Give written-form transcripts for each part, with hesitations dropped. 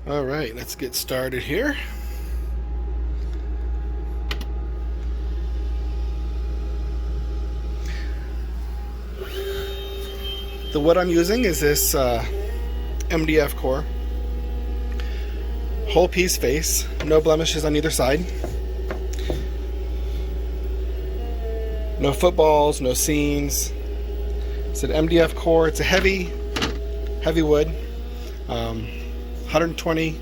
All right, let's get started here. The wood I'm using is this MDF core. Whole piece face, no blemishes on either side. No footballs, no seams. It's an MDF core. It's a heavy wood. 120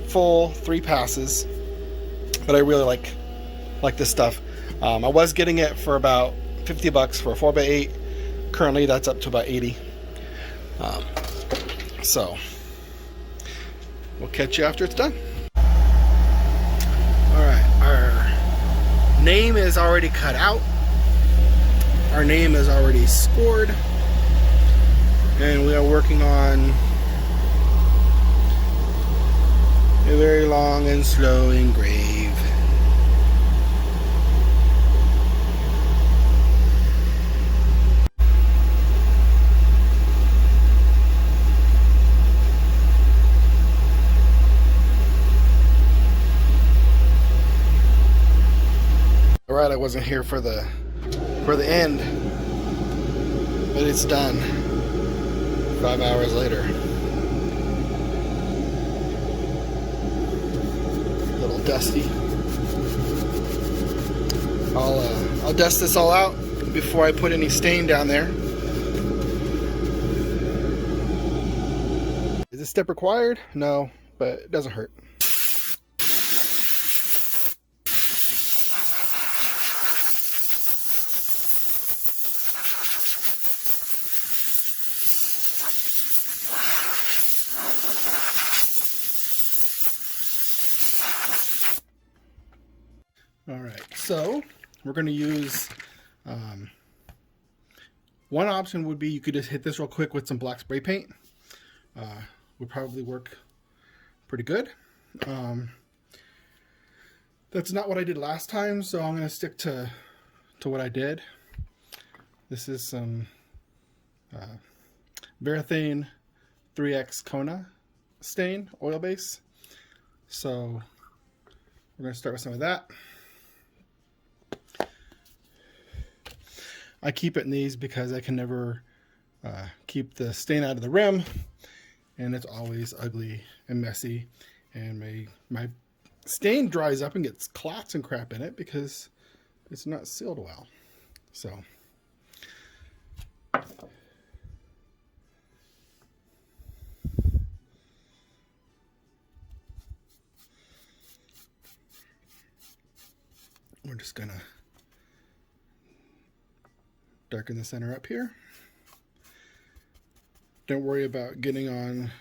full 3 passes, but I really like this stuff. I was getting it for about 50 bucks for a 4x8. Currently that's up to about 80. So we'll catch you after it's done. Alright, our name is already cut out. Our name is already scored. And we are working on a very long and slow engrave. Alright, I wasn't here for the end, but it's done. 5 hours later. A little dusty. I'll dust this all out before I put any stain down there. Is this step required? No, but it doesn't hurt. Alright, so we're going to use, one option would be you could just hit this real quick with some black spray paint. Would probably work pretty good. That's not what I did last time, so I'm going to stick to what I did. This is some Varathane 3X Kona stain, oil base. So we're going to start with some of that. I keep it in these because I can never keep the stain out of the rim, and it's always ugly and messy, and my stain dries up and gets clots and crap in it because it's not sealed well. So we're just gonna darken the center up here. Don't worry about getting on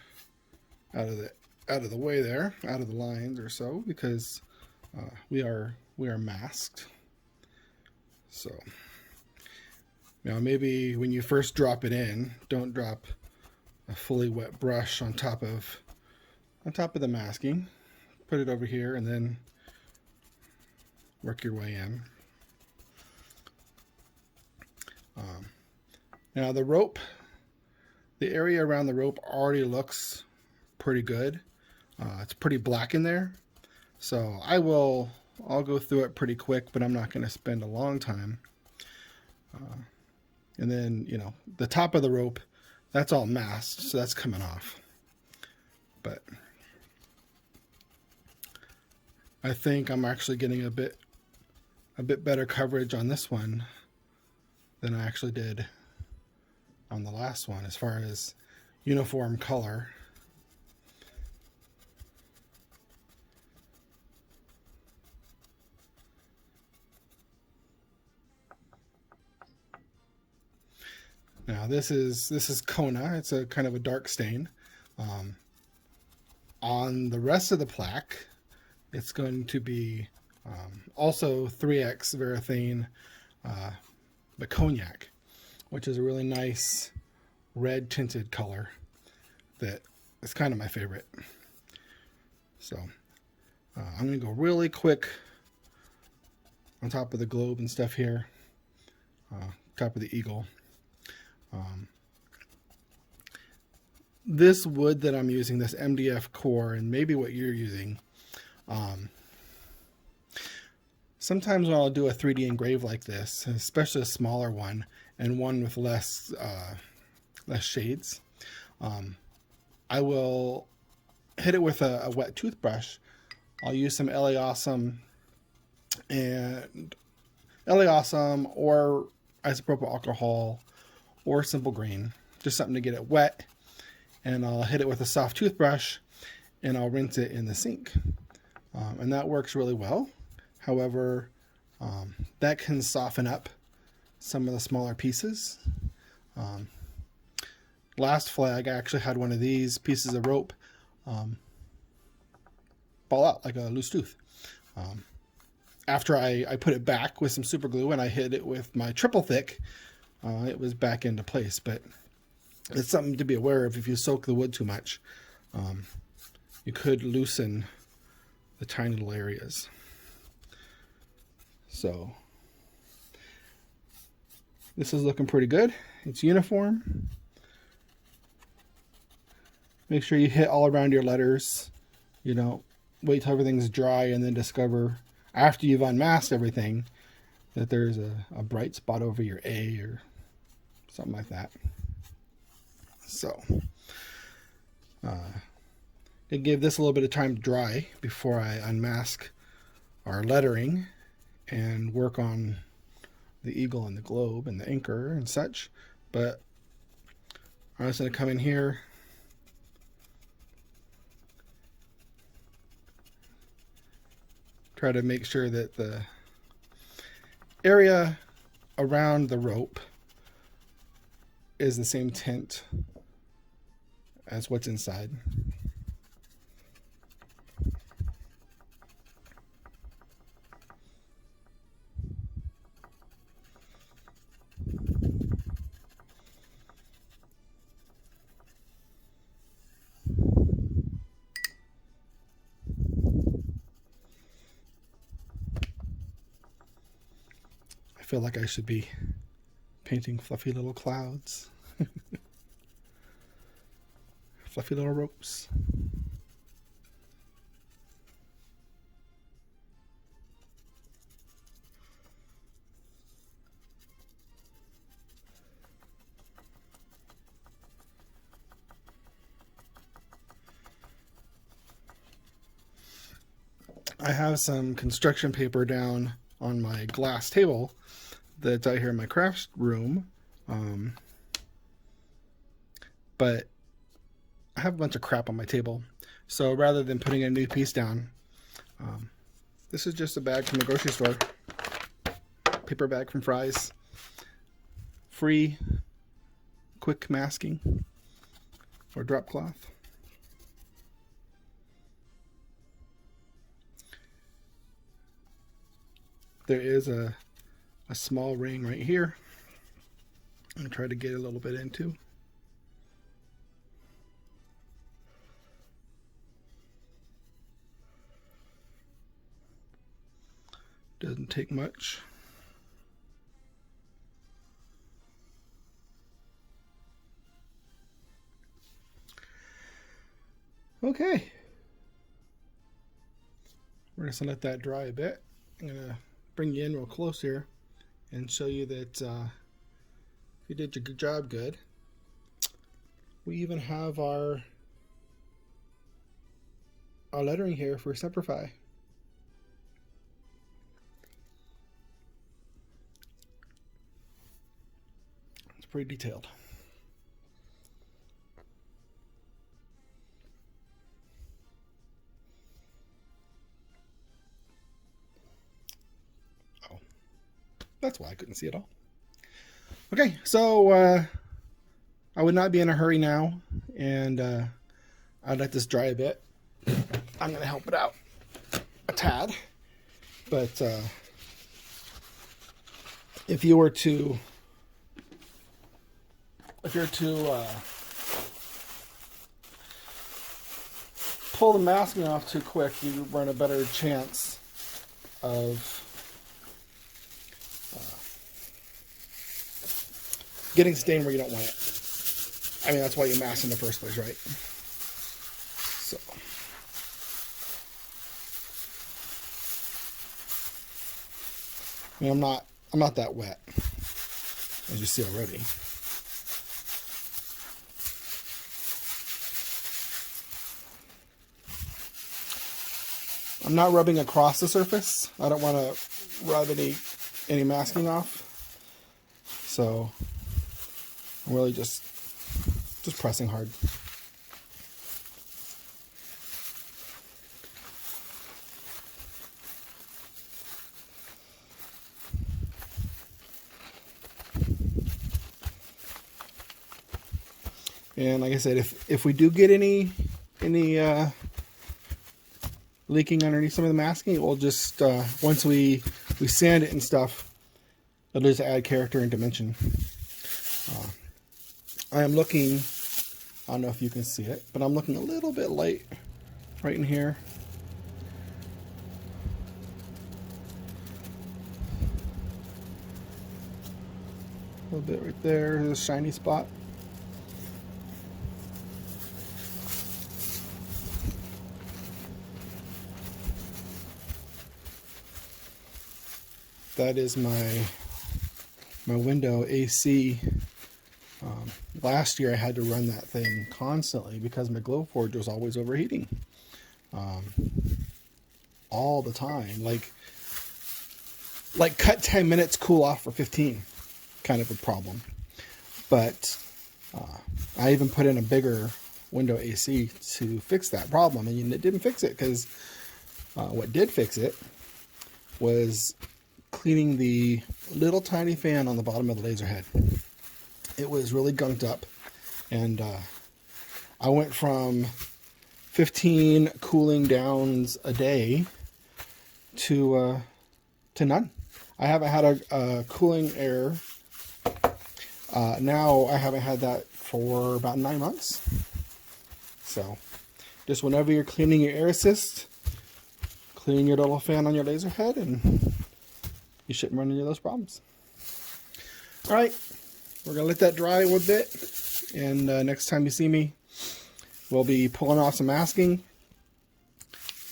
out of the way there, out of the lines or so, because we are masked. So now maybe when you first drop it in, don't drop a fully wet brush on top of the masking. Put it over here and then work your way in. Now the rope, the area around the rope already looks pretty good. It's pretty black in there, so I'll go through it pretty quick, but I'm not going to spend a long time. And then, you know, the top of the rope, that's all masked, so that's coming off. But I think I'm actually getting a bit better coverage on this one than I actually did on the last one as far as uniform color. Now this is Kona. It's a kind of a dark stain. On the rest of the plaque, it's going to be also 3X Varathane, but cognac, which is a really nice red tinted color that is kind of my favorite. So I'm going to go really quick on top of the globe and stuff here, top of the eagle. this wood that I'm using, this MDF core, and maybe what you're using, sometimes when I'll do a 3D engrave like this, especially a smaller one and one with less shades, I will hit it with a wet toothbrush. I'll use some LA Awesome or isopropyl alcohol or simple green, just something to get it wet, and I'll hit it with a soft toothbrush and I'll rinse it in the sink, and that works really well. However, that can soften up some of the smaller pieces. Last flag, I actually had one of these pieces of rope fall out like a loose tooth. After I put it back with some super glue and I hit it with my triple thick, it was back into place. But it's something to be aware of. If you soak the wood too much, you could loosen the tiny little areas. So this is looking pretty good. It's uniform. Make sure you hit all around your letters. You know, wait till everything's dry and then discover after you've unmasked everything that there's a bright spot over your A or something like that. So I give this a little bit of time to dry before I unmask our lettering and work on the eagle and the globe and the anchor and such. But I'm just going to come in here, try to make sure that the area around the rope is the same tint as what's inside. I feel like I should be painting fluffy little clouds. Fluffy little ropes. I have some construction paper down on my glass table that's out here in my craft room, but I have a bunch of crap on my table, so rather than putting a new piece down, this is just a bag from the grocery store, paper bag from Fry's, free, quick masking or drop cloth. There is a small ring right here. I'm going to try to get a little bit into. Doesn't take much. Okay. We're just going to let that dry a bit. I'm going to bring you in real close here and show you that you did your job good. We even have our lettering here for Simplify. It's pretty detailed. That's why I couldn't see it all. Okay, so I would not be in a hurry now, and I'd let this dry a bit. I'm going to help it out a tad, but if you were to pull the masking off too quick, you run a better chance of getting stain where you don't want it. I mean, that's why you mask in the first place, right? So. I mean, I'm not that wet, as you see already. I'm not rubbing across the surface. I don't want to rub any masking off. So I'm really just pressing hard. And like I said, if we do get any leaking underneath some of the masking, we'll just once we sand it and stuff, it'll just add character and dimension. I am looking, I don't know if you can see it, but I'm looking a little bit light right in here. A little bit right there, there's a shiny spot. That is my window AC. Last year I had to run that thing constantly because my Glowforge was always overheating. All the time. Like cut 10 minutes, cool off for 15. Kind of a problem. But I even put in a bigger window AC to fix that problem, and it didn't fix it, because what did fix it was cleaning the little tiny fan on the bottom of the laser head. It was really gunked up, and I went from 15 cooling downs a day to none. I haven't had a cooling error. Now I haven't had that for about 9 months. So just whenever you're cleaning your air assist, clean your little fan on your laser head, and you shouldn't run into those problems. All right, we're gonna let that dry a little bit, and next time you see me, we'll be pulling off some masking,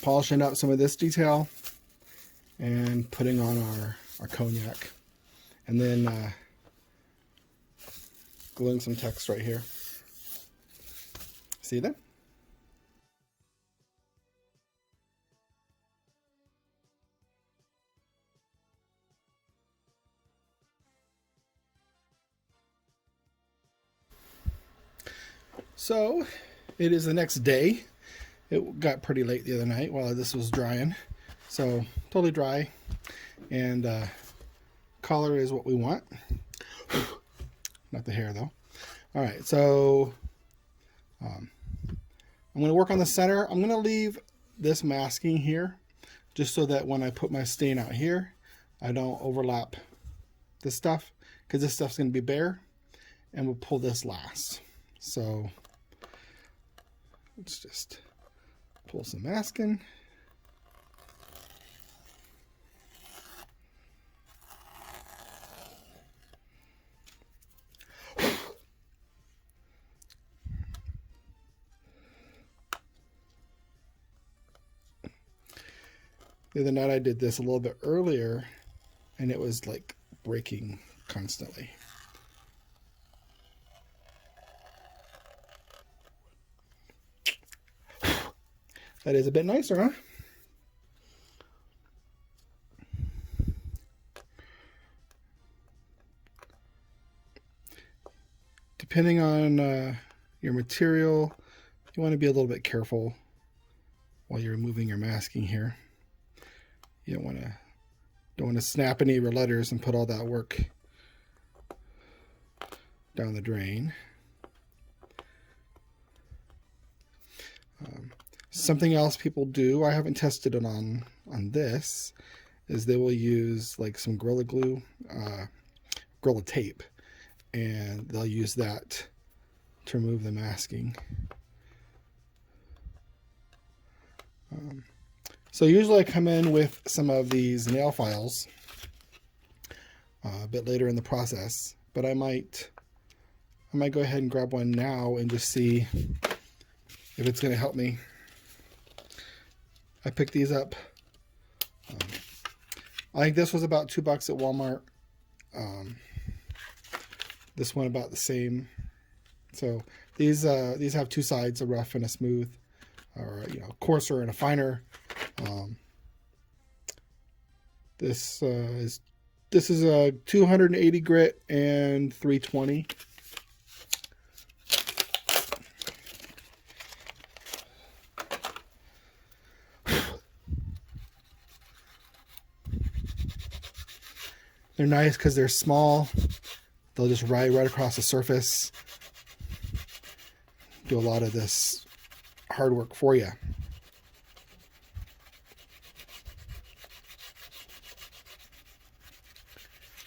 polishing up some of this detail, and putting on our cognac, and then gluing some text right here. See you then. So it is the next day. It got pretty late the other night while this was drying. So totally dry, and color is what we want. Not the hair though. All right, so I'm going to work on the center. I'm going to leave this masking here just so that when I put my stain out here, I don't overlap this stuff, because this stuff's going to be bare, and we'll pull this last. So let's just pull some masking. The other night I did this a little bit earlier, and it was like breaking constantly. That is a bit nicer, huh? Depending on your material, you want to be a little bit careful while you're removing your masking here. You don't want to snap any of your letters and put all that work down the drain. Something else people do, I haven't tested it on this, is they will use like some Gorilla Glue, Gorilla Tape, and they'll use that to remove the masking. So usually I come in with some of these nail files a bit later in the process, but I might I might go ahead and grab one now and just see if it's going to help me. I picked these up. I think this was about $2 at Walmart. This one about the same. So these have two sides, a rough and a smooth, or coarser and a finer. This is a 280 grit and 320. They're nice because they're small. They'll just ride right across the surface. Do a lot of this hard work for you.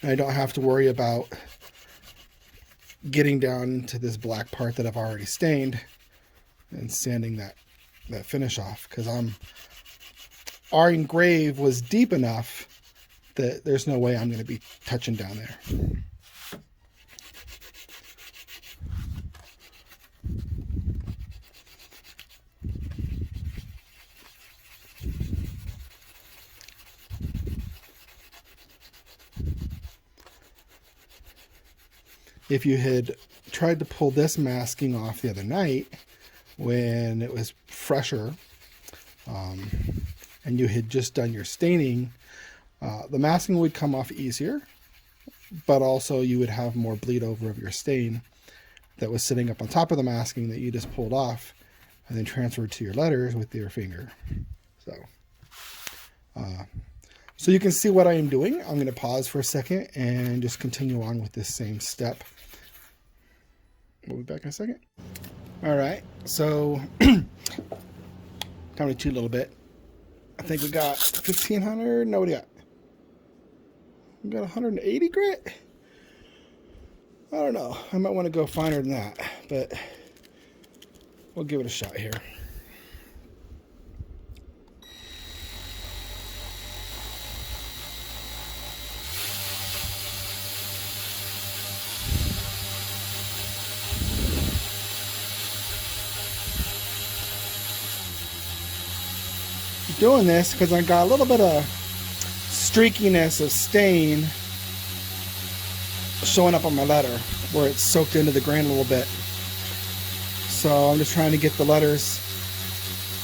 And I don't have to worry about getting down to this black part that I've already stained and sanding that finish off, because our engrave was deep enough that there's no way I'm going to be touching down there. If you had tried to pull this masking off the other night when it was fresher, and you had just done your staining, the masking would come off easier, but also you would have more bleed over of your stain that was sitting up on top of the masking that you just pulled off and then transferred to your letters with your finger. So you can see what I am doing. I'm going to pause for a second and just continue on with this same step. We'll be back in a second. All right, so time to cheat a little bit. I think we got 1500. No, what do you got? We got 180 grit. I don't know. I might want to go finer than that, but we'll give it a shot here. Doing this because I got a little bit of streakiness of stain showing up on my letter where it's soaked into the grain a little bit. So I'm just trying to get the letters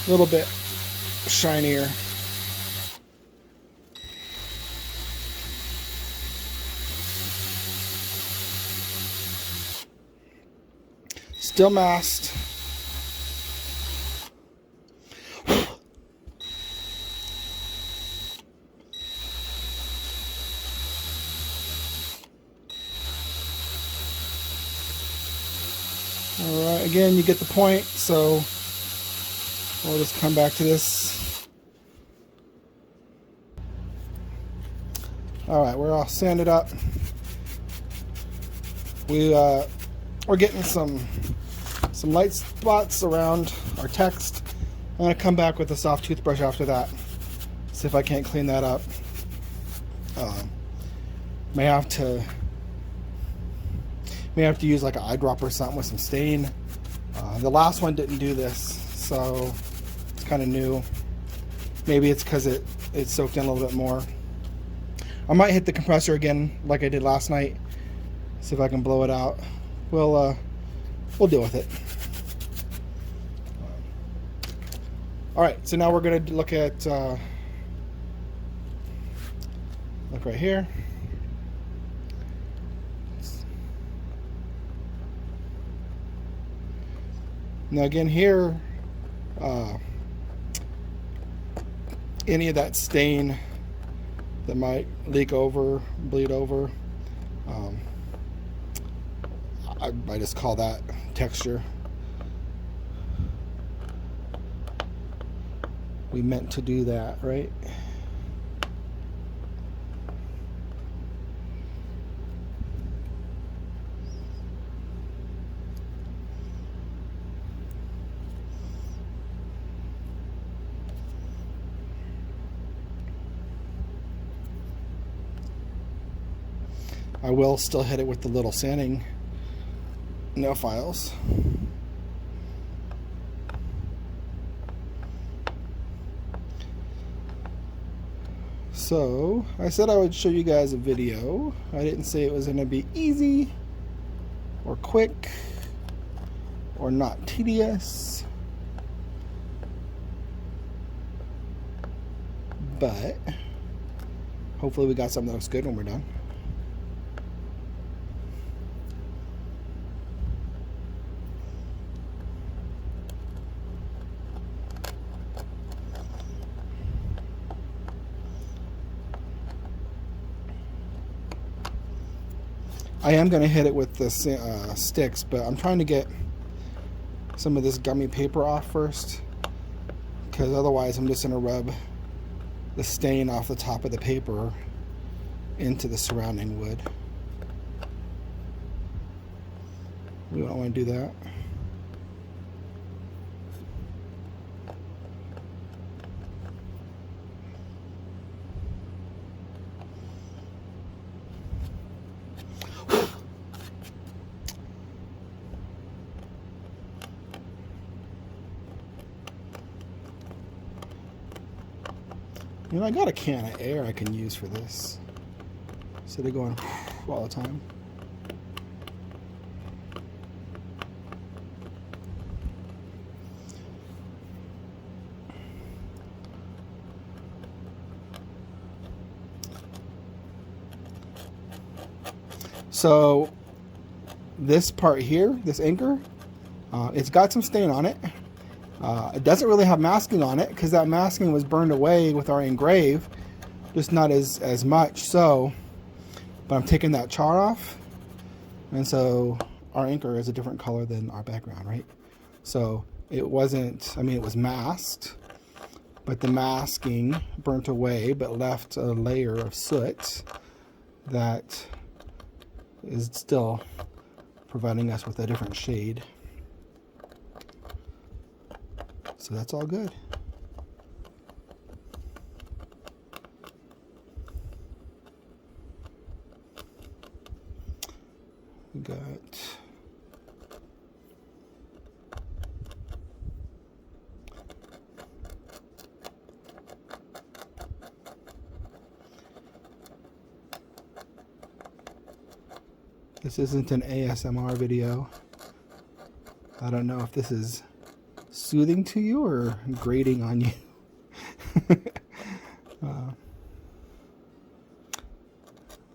a little bit shinier. Still masked. Alright, again, you get the point, so we'll just come back to this. Alright, we're all sanded up. We're getting some light spots around our text. I'm going to come back with a soft toothbrush after that. See if I can't clean that up. May have to use like an eyedropper or something with some stain. The last one didn't do this, so it's kind of new. Maybe it's because it soaked in a little bit more. I might hit the compressor again like I did last night. See if I can blow it out. We'll deal with it. All right, so now we're going to look at look right here. Now again here, any of that stain that might leak over, bleed over, I just call that texture. We meant to do that, right? I will still hit it with the little sanding nail files. So, I said I would show you guys a video. I didn't say it was going to be easy or quick or not tedious. But hopefully we got something that looks good when we're done. I am going to hit it with the sticks, but I'm trying to get some of this gummy paper off first, because otherwise I'm just going to rub the stain off the top of the paper into the surrounding wood. We don't want to do that. You know, I got a can of air I can use for this, instead of going all the time. So this part here, this anchor, it's got some stain on it. It doesn't really have masking on it because that masking was burned away with our engrave, just not as much. So, but I'm taking that char off, and so our anchor is a different color than our background, right? So it wasn't, I mean, it was masked, but the masking burnt away but left a layer of soot that is still providing us with a different shade. So that's all good. We got this isn't an ASMR video. I don't know if this is soothing to you or grating on you.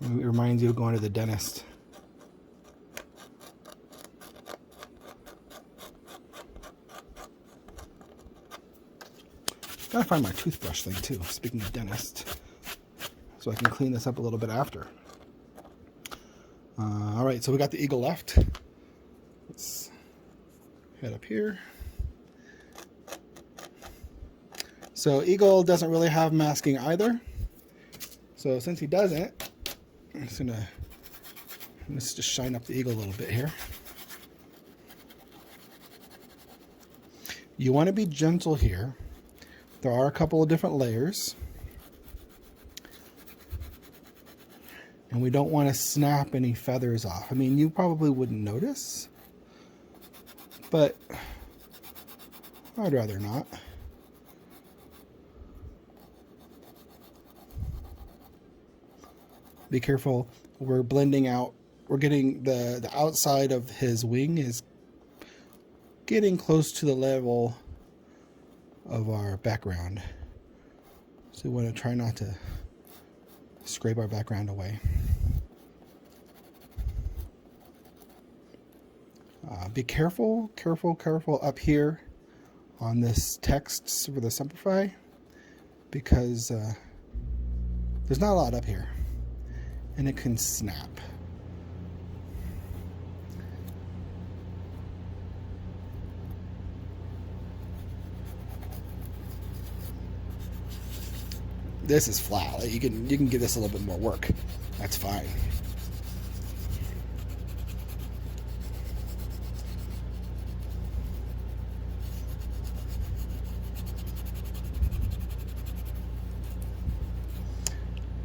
It reminds you of going to the dentist. Gotta find my toothbrush thing too, speaking of dentist, so I can clean this up a little bit after. Alright, so we got the eagle left. Let's head up here. So eagle doesn't really have masking either. So since he doesn't, let's just shine up the eagle a little bit here. You want to be gentle here. There are a couple of different layers. And we don't want to snap any feathers off. I mean, you probably wouldn't notice, but I'd rather not. Be careful, we're blending out, we're getting the outside of his wing is getting close to the level of our background. So we want to try not to scrape our background away. Be careful up here on this text for the Simplify, because there's not a lot up here. And it can snap. This is flat. You can give this a little bit more work. That's fine.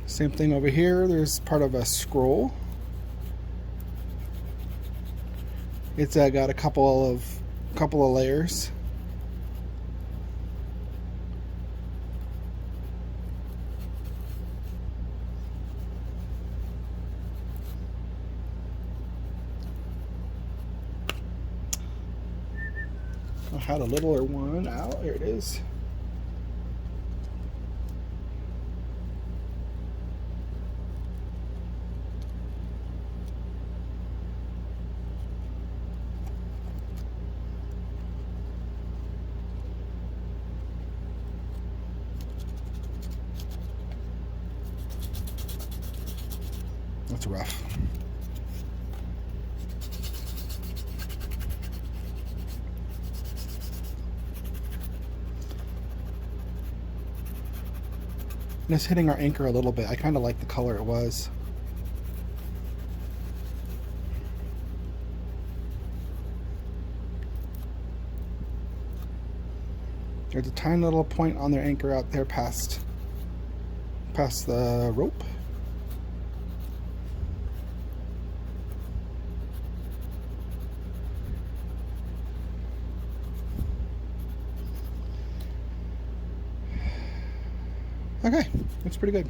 Same thing over here. There's part of a scroll. It's got a couple of layers. I had a littler one out. Here it is. That's rough. And it's hitting our anchor a little bit. I kind of like the color it was. There's a tiny little point on their anchor out there past the rope. Okay, that's pretty good.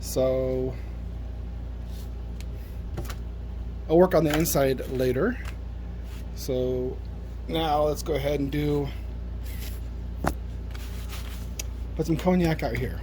So I'll work on the inside later. So now let's go ahead and put some cognac out here.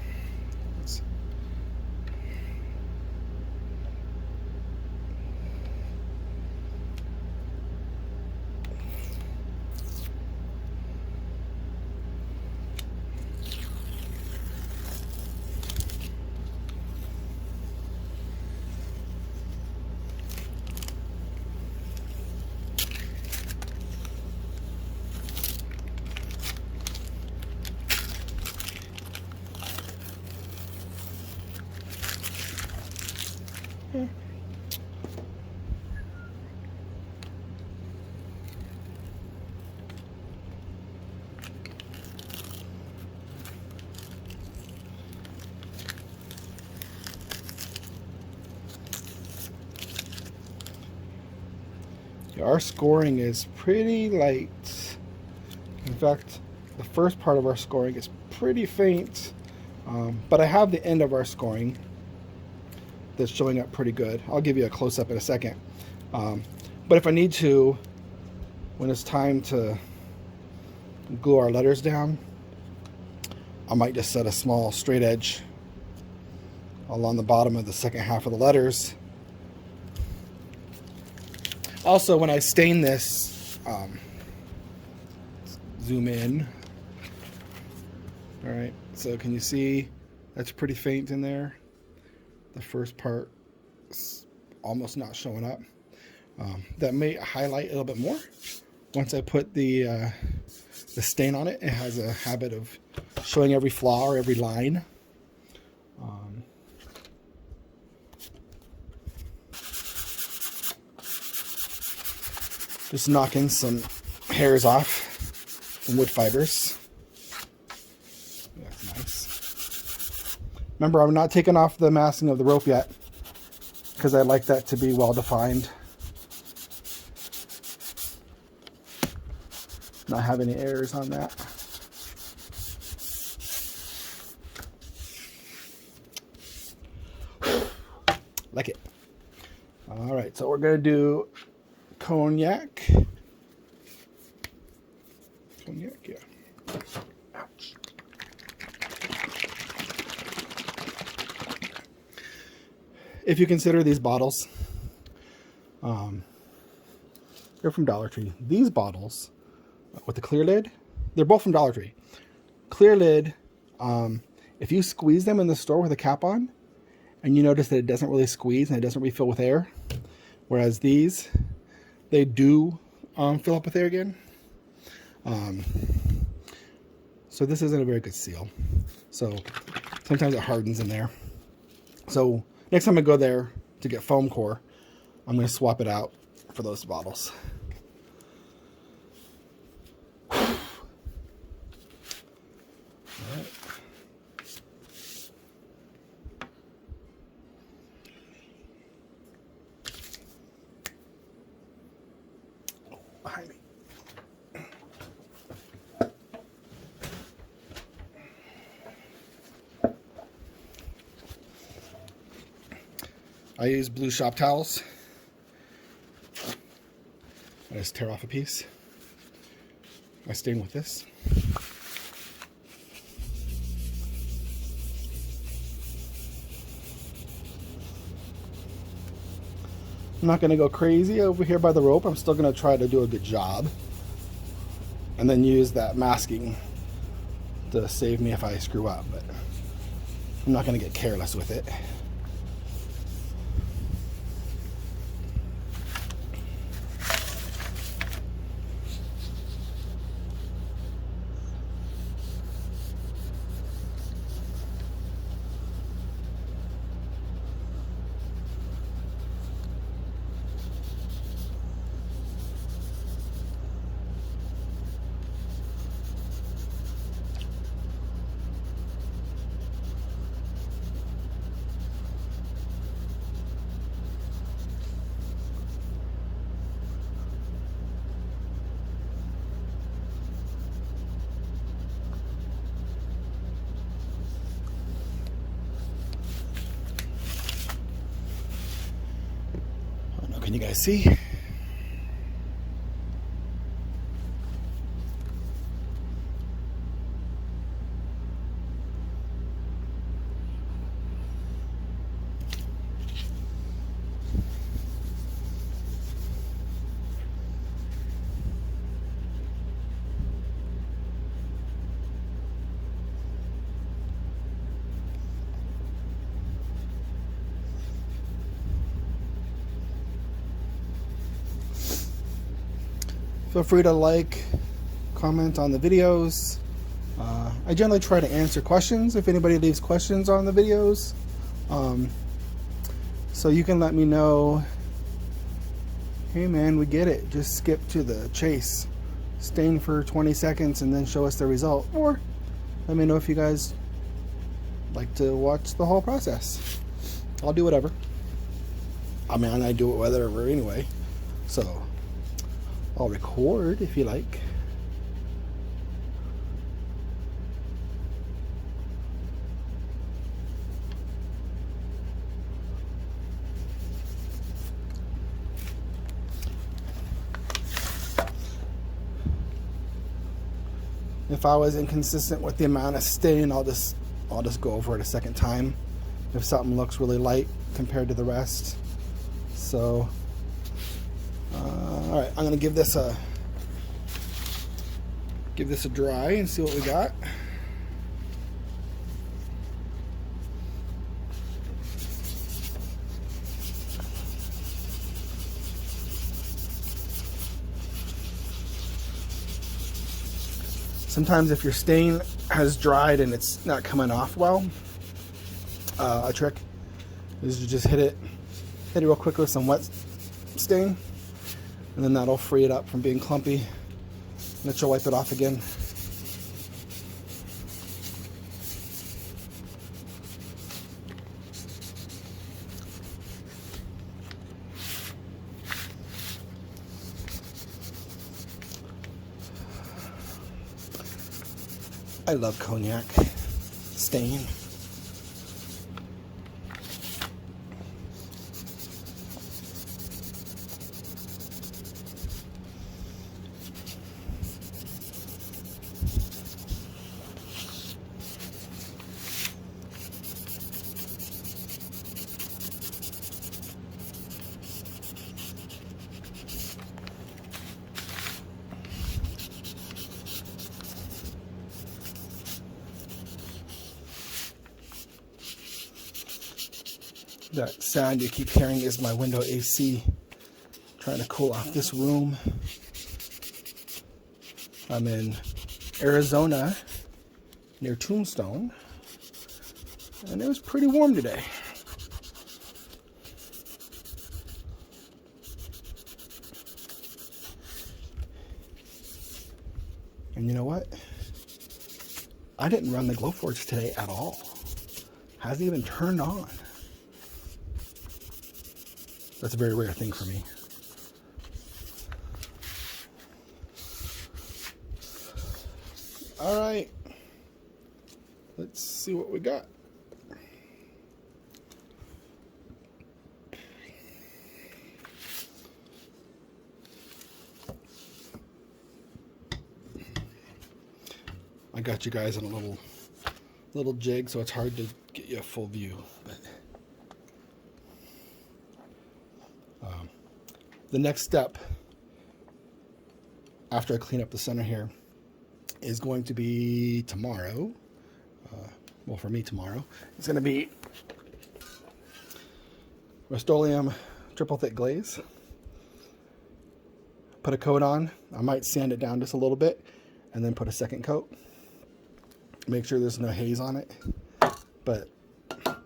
Our scoring is pretty light. In fact, the first part of our scoring is pretty faint, but I have the end of our scoring that's showing up pretty good. I'll give you a close-up in a second. But if I need to, when it's time to glue our letters down, I might just set a small straight edge along the bottom of the second half of the letters. Also, when I stain this, zoom in. All right, so can you see that's pretty faint in there? The first part is almost not showing up. That may highlight a little bit more. Once I put the stain on it, it has a habit of showing every flaw or every line. Just knocking some hairs off, some wood fibers. That's nice. Remember, I'm not taking off the masking of the rope yet because I like that to be well defined. Not have any errors on that. Like it. All right, so we're gonna do cognac. Cognac, yeah. Ouch. If you consider these bottles, they're from Dollar Tree. These bottles with the clear lid, they're both from Dollar Tree. Clear lid, if you squeeze them in the store with a cap on, and you notice that it doesn't really squeeze and it doesn't refill with air, whereas these, they do fill up with air again. So this isn't a very good seal. So sometimes it hardens in there. So next time I go there to get foam core, I'm going to swap it out for those bottles. All right. Behind me. I use blue shop towels. I just tear off a piece. I stain with this. I'm not going to go crazy over here by the rope. I'm still going to try to do a good job. And then use that masking to save me if I screw up. But I'm not going to get careless with it. Can you guys see? Feel free to like, comment on the videos. I generally try to answer questions if anybody leaves questions on the videos. So you can let me know, hey man, we get it. Just skip to the chase. Stain for 20 seconds and then show us the result. Or let me know if you guys like to watch the whole process. I'll do whatever. I mean, I do it whatever anyway. So I'll record if you like. If I was inconsistent with the amount of stain, I'll just go over it a second time if something looks really light compared to the rest. So all right, I'm gonna give this a dry and see what we got. Sometimes if your stain has dried and it's not coming off well, a trick is to just hit it real quick with some wet stain, and then that'll free it up from being clumpy, and it will wipe it off again. I love cognac stain. That sound you keep hearing is my window AC trying to cool off this room. I'm in Arizona near Tombstone, and it was pretty warm today. And you know what? I didn't run the Glowforge today at all. Hasn't even turned on. That's a very rare thing for me. All right. Let's see what we got. I got you guys in a little jig, so it's hard to get you a full view. But the next step after I clean up the center here is going to be tomorrow. Well, for me tomorrow, it's going to be Rust-Oleum triple thick glaze. Put a coat on. I might sand it down just a little bit and then put a second coat. Make sure there's no haze on it. But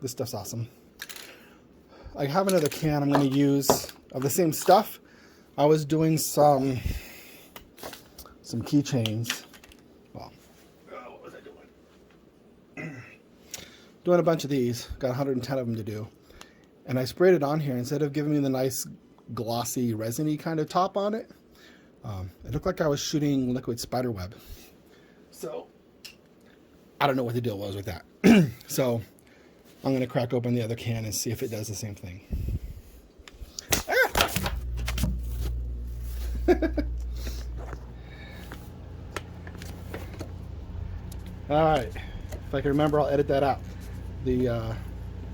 this stuff's awesome. I have another can I'm going to use of the same stuff. I was doing some keychains. Well, what was I doing? Doing a bunch of these. Got 110 of them to do. And I sprayed it on here. Instead of giving me the nice glossy resiny kind of top on it, it looked like I was shooting liquid spider web. So I don't know what the deal was with that. So I'm going to crack open the other can and see if it does the same thing. All right. If I can remember, I'll edit that out. The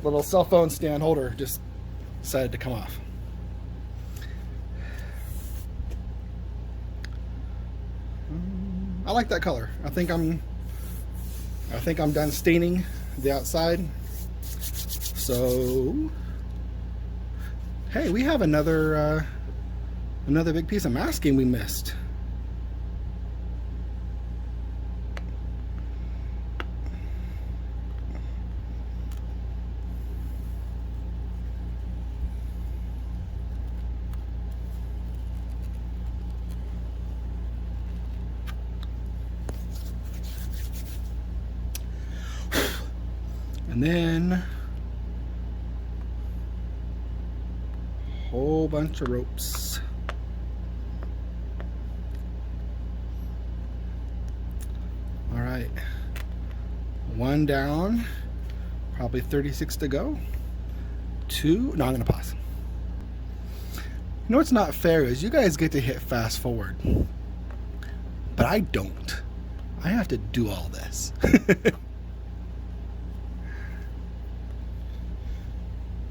little cell phone stand holder just decided to come off. I like that color. I think I'm done staining the outside. So, hey, we have another big piece of masking we missed. And then a whole bunch of ropes. All right, one down, probably 36 to go. No, I'm gonna pause. You know what's not fair is you guys get to hit fast forward, but I don't. I have to do all this.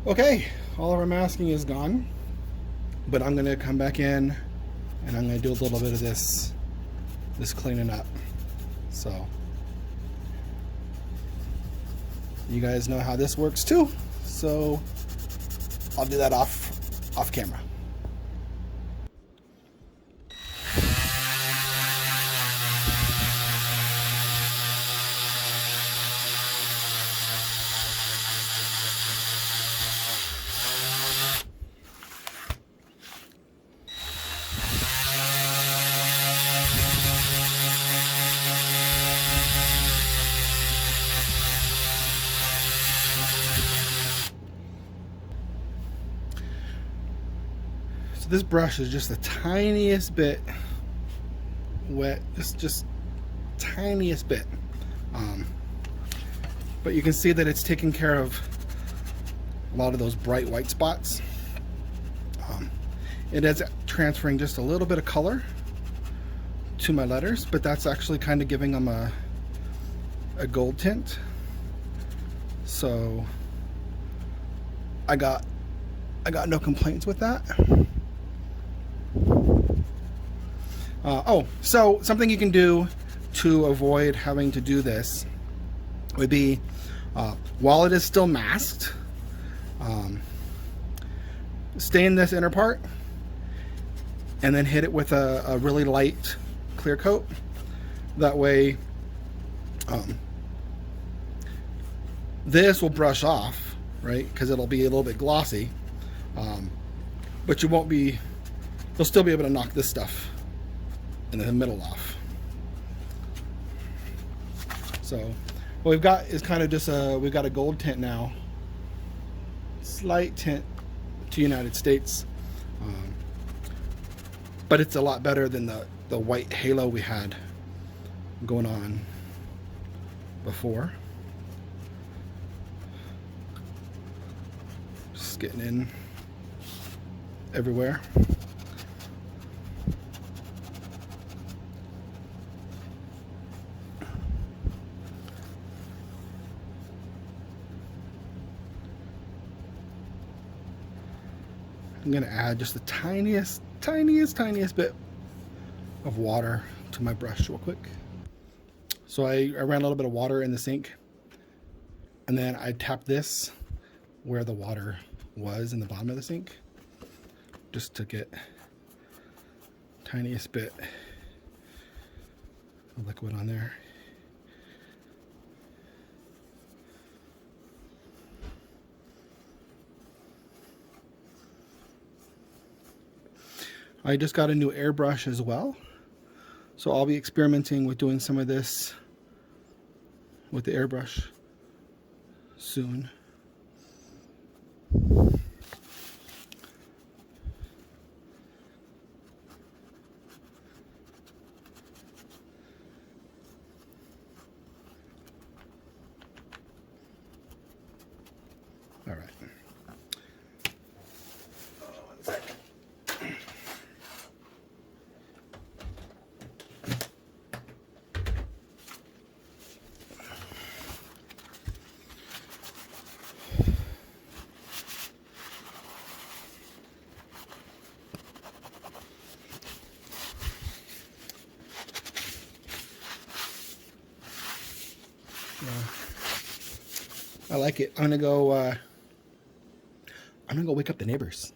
Okay, all of our masking is gone, but I'm going to come back in and I'm going to do a little bit of this cleaning up. So you guys know how this works too, so I'll do that off camera. So this brush is just the tiniest bit wet, just tiniest bit. But you can see that it's taking care of a lot of those bright white spots. It is transferring just a little bit of color to my letters, but that's actually kind of giving them a gold tint. So I got no complaints with that. So something you can do to avoid having to do this would be, while it is still masked, stain this inner part and then hit it with a really light clear coat. That way this will brush off, right? Because it'll be a little bit glossy, but you'll still be able to knock this stuff in the middle off. So what we've got is kind of just we've got a gold tint now, slight tint to United States, but it's a lot better than the white halo we had going on before. Just getting in everywhere. I'm going to add just the tiniest bit of water to my brush real quick. So I ran a little bit of water in the sink, and then I tapped this where the water was in the bottom of the sink, just to get tiniest bit of liquid on there. I just got a new airbrush as well, so I'll be experimenting with doing some of this with the airbrush soon. All right. One second. I like it. I'm gonna go wake up the neighbors.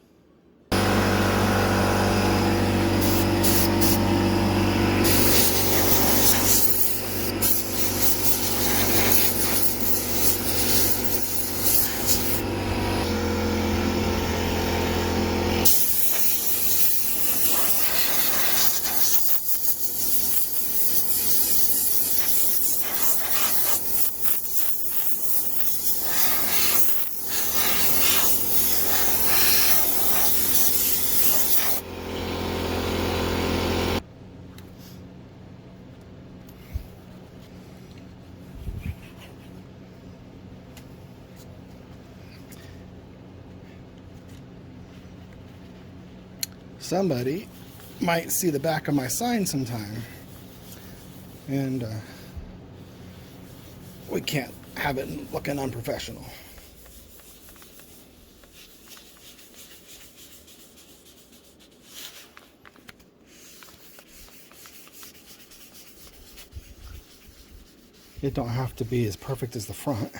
Somebody might see the back of my sign sometime, and we can't have it looking unprofessional. It don't have to be as perfect as the front,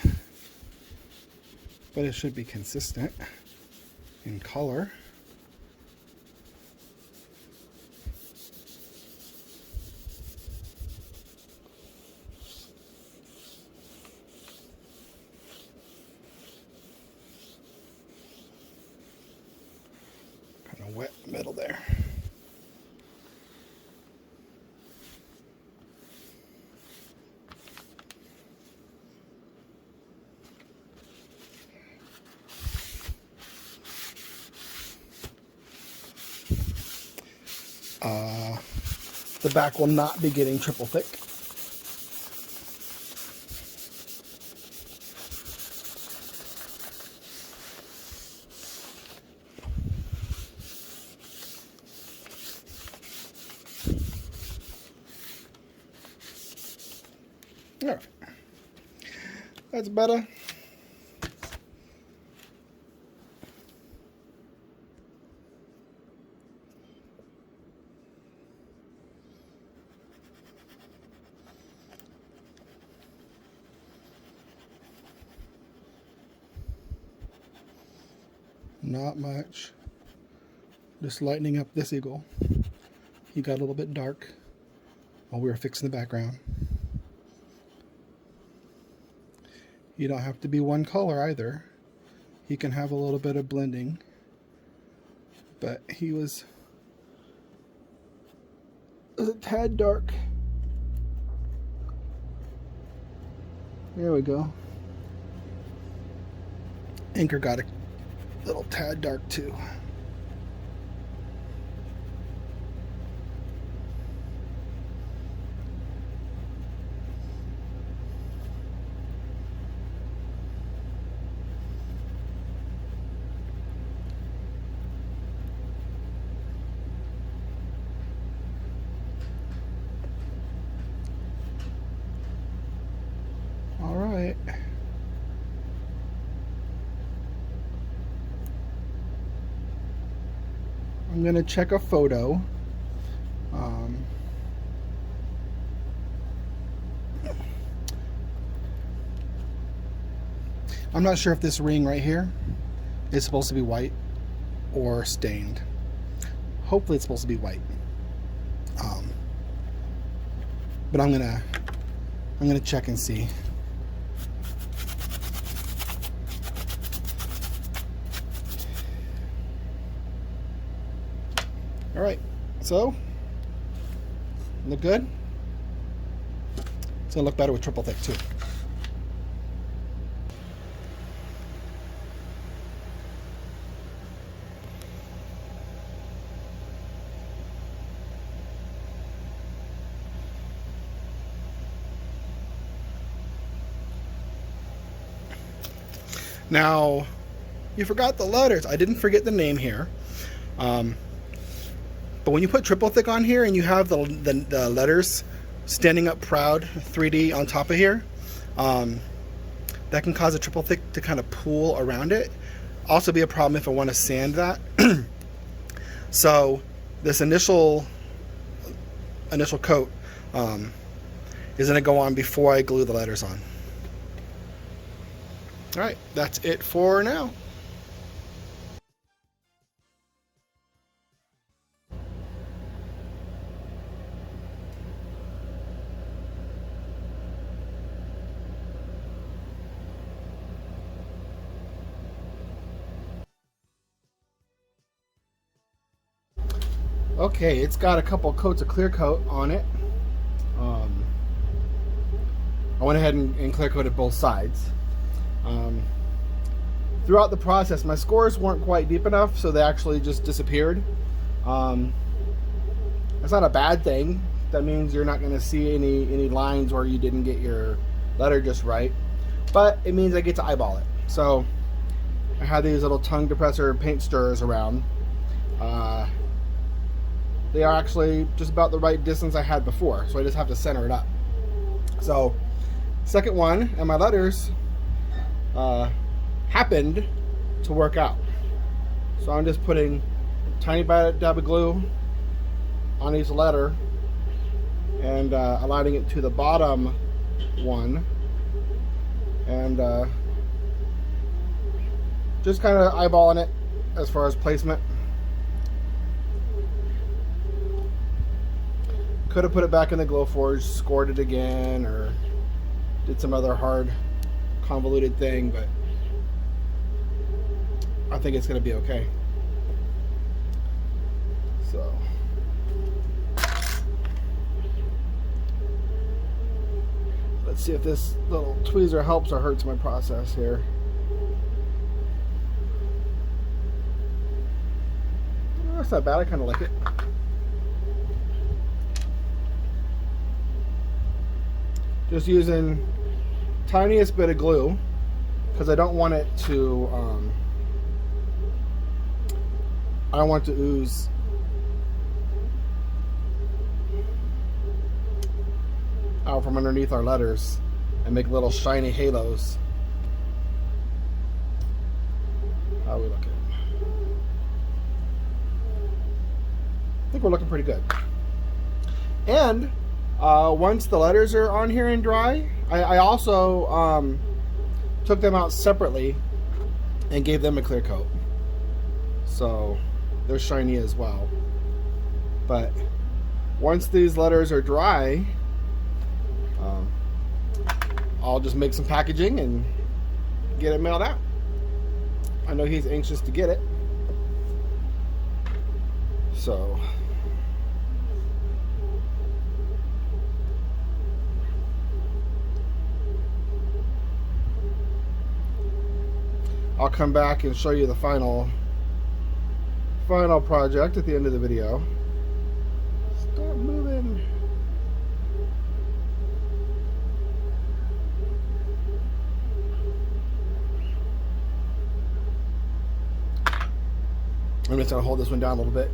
but it should be consistent in color. Kind of wet middle there. The back will not be getting triple thick. All right, that's better. Not much. Just lightening up this eagle. He got a little bit dark while we were fixing the background. You don't have to be one color either. He can have a little bit of blending. But he was a tad dark. There we go. Anchor got a little tad dark too. All right. I'm gonna check a photo. I'm not sure if this ring right here is supposed to be white or stained. Hopefully it's supposed to be white. But I'm gonna check and see. All right, so look good. It's gonna look better with triple thick too. Now, you forgot the letters. I didn't forget the name here. But when you put triple thick on here and you have the letters standing up proud 3D on top of here, that can cause a triple thick to kind of pool around it. Also be a problem if I want to sand that. So this initial coat is going to go on before I glue the letters on. All right, that's it for now. Okay, it's got a couple coats of clear coat on it. I went ahead and clear coated both sides. Throughout the process, my scores weren't quite deep enough, so they actually just disappeared. That's not a bad thing. That means you're not going to see any lines where you didn't get your letter just right. But it means I get to eyeball it. So I had these little tongue depressor paint stirrers around. They are actually just about the right distance I had before, so I just have to center it up. So, second one, and my letters happened to work out. So I'm just putting a tiny dab of glue on each letter and aligning it to the bottom one, and just kind of eyeballing it as far as placement. Could have put it back in the Glowforge, scored it again, or did some other hard, convoluted thing, but I think it's going to be okay. So, let's see if this little tweezer helps or hurts my process here. Oh, that's not bad. I kind of like it. Just using tiniest bit of glue because I don't want it to I don't want it to ooze out from underneath our letters and make little shiny halos. How are we looking? I think we're looking pretty good. And once the letters are on here and dry, I also took them out separately and gave them a clear coat. So they're shiny as well. But once these letters are dry, I'll just make some packaging and get it mailed out. I know he's anxious to get it. So I'll come back and show you the final project at the end of the video. Stop moving. I'm just going to hold this one down a little bit.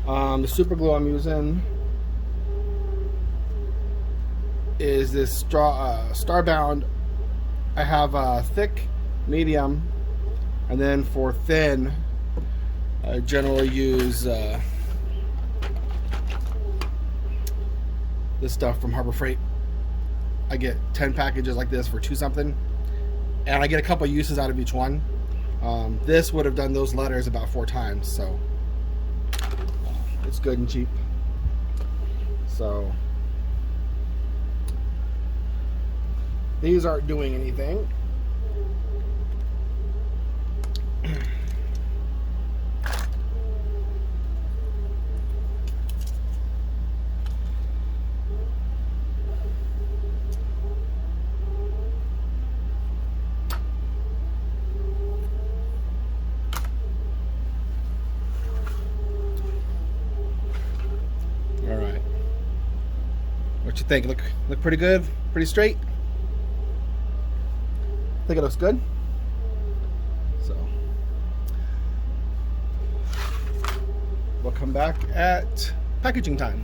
The super glue I'm using is this Starbound. I have thick, medium, and then for thin, I generally use this stuff from Harbor Freight. I get 10 packages like this for $2 something, and I get a couple uses out of each one. This would have done those letters about 4 times, so it's good and cheap. So these aren't doing anything. All right. What you think? Look pretty good? Pretty straight? Think it looks good? So we'll come back at packaging time.